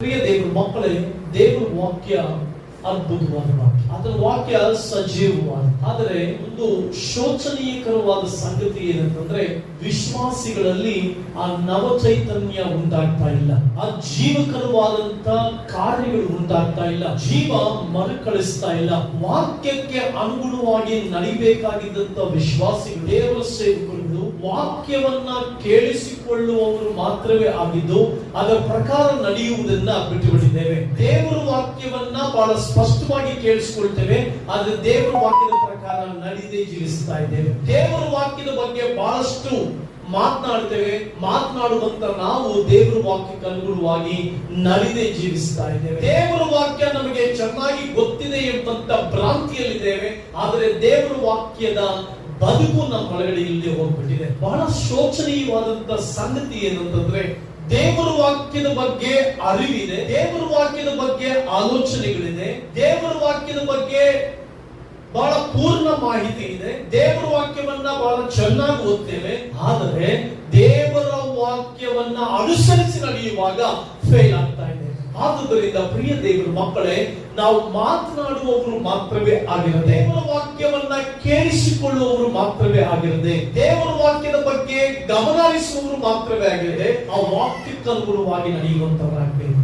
ಪ್ರಿಯ ದೇವರ ಮಕ್ಕಳೇ, ದೇವರ ವಾಕ್ಯ ಅದ್ಭುತವಾದ ವಾಕ್ಯ. ಅದರ ವಾಕ್ಯ ಸಜೀವವಾದ. ಆದರೆ ಒಂದು ಶೋಚನೀಯಕರವಾದ ಸಂಗತಿ ಏನಂತಂದ್ರೆ, ವಿಶ್ವಾಸಿಗಳಲ್ಲಿ ಆ ನವ ಚೈತನ್ಯ ಉಂಟಾಗ್ತಾ ಇಲ್ಲ, ಆ ಜೀವಕರವಾದಂತ ಕಾರ್ಯಗಳು ಉಂಟಾಗ್ತಾ ಇಲ್ಲ, ಜೀವ ಮರುಕಳಿಸ್ತಾ ಇಲ್ಲ. ವಾಕ್ಯಕ್ಕೆ ಅನುಗುಣವಾಗಿ ನಡಿಬೇಕಾಗಿದ್ದಂತ ವಿಶ್ವಾಸಿಗಳು, ದೇವರ ಸೇವಕರು ವಾಕ್ಯವನ್ನ ಕೇಳಿಸಿಕೊಳ್ಳುವವರು ಮಾತ್ರವೇ ಆಗಿದ್ದು ಅದರ ಪ್ರಕಾರ ನಡೆಯುವುದನ್ನ ಬಿಟ್ಟುಬಿಟ್ಟಿದ್ದೇವೆ. ದೇವರ ವಾಕ್ಯವನ್ನ ಬಹಳ ಸ್ಪಷ್ಟವಾಗಿ ಕೇಳಿಸಿಕೊಳ್ತೇವೆ, ಆದ್ರೆ ದೇವರ ವಾಕ್ಯದ ಪ್ರಕಾರ ನಡೆದೇ ಜೀವಿಸ್ತಾ ಇದ್ದೇವೆ. ದೇವರ ವಾಕ್ಯದ ಬಗ್ಗೆ ಬಹಳಷ್ಟು ಮಾತನಾಡ್ತೇವೆ, ಮಾತನಾಡುವಂತ ನಾವು ದೇವರ ವಾಕ್ಯಕ್ಕೆ ಅನುಗುಣವಾಗಿ ನಡೆದೇ ಜೀವಿಸ್ತಾ ಇದ್ದೇವೆ. ದೇವರ ವಾಕ್ಯ ನಮಗೆ ಚೆನ್ನಾಗಿ ಗೊತ್ತಿದೆ ಎಂಬಂತ ಭ್ರಾಂತಿಯಲ್ಲಿದ್ದೇವೆ, ಆದರೆ ದೇವರ ವಾಕ್ಯದ ಬದುಕು ನಮ್ಮ ಒಳಗಡೆ ಇಲ್ಲದೆ ಹೋಗ್ಬಿಟ್ಟಿದೆ. ಬಹಳ ಶೋಚನೀಯವಾದಂತ ಸಂಗತಿ ಏನಂತಂದ್ರೆ, ದೇವರ ವಾಕ್ಯದ ಬಗ್ಗೆ ಅರಿವಿದೆ, ದೇವರ ವಾಕ್ಯದ ಬಗ್ಗೆ ಆಲೋಚನೆಗಳಿದೆ, ದೇವರ ವಾಕ್ಯದ ಬಗ್ಗೆ ಬಹಳ ಪೂರ್ಣ ಮಾಹಿತಿ ಇದೆ, ದೇವರ ವಾಕ್ಯವನ್ನ ಬಹಳ ಚೆನ್ನಾಗಿ ಓದ್ತೇವೆ, ಆದರೆ ದೇವರ ವಾಕ್ಯವನ್ನ ಅನುಸರಿಸಿ ನಡೆಯುವಾಗ ಫೇಲ್ ಆಗ್ತಾ ಇದೆ. ಆದುದರಿಂದ ಪ್ರಿಯ ದೇವರ ಮಕ್ಕಳೇ, ನಾವು ಮಾತನಾಡುವವರು ಮಾತ್ರವೇ ಆಗಿರದೆ, ದೇವರ ವಾಕ್ಯವನ್ನ ಕೇಳಿಸಿಕೊಳ್ಳುವವರು ಮಾತ್ರವೇ ಆಗಿರದೆ, ದೇವರ ವಾಕ್ಯದ ಬಗ್ಗೆ ಗಮನ ಹರಿಸುವವರು ಮಾತ್ರವೇ ಆಗಿರದೆ, ಆ ವಾಕ್ಯಕ್ಕೆ ಅನುಗುಣವಾಗಿ ನಡೆಯುವಂತವರಾಗಬೇಕು.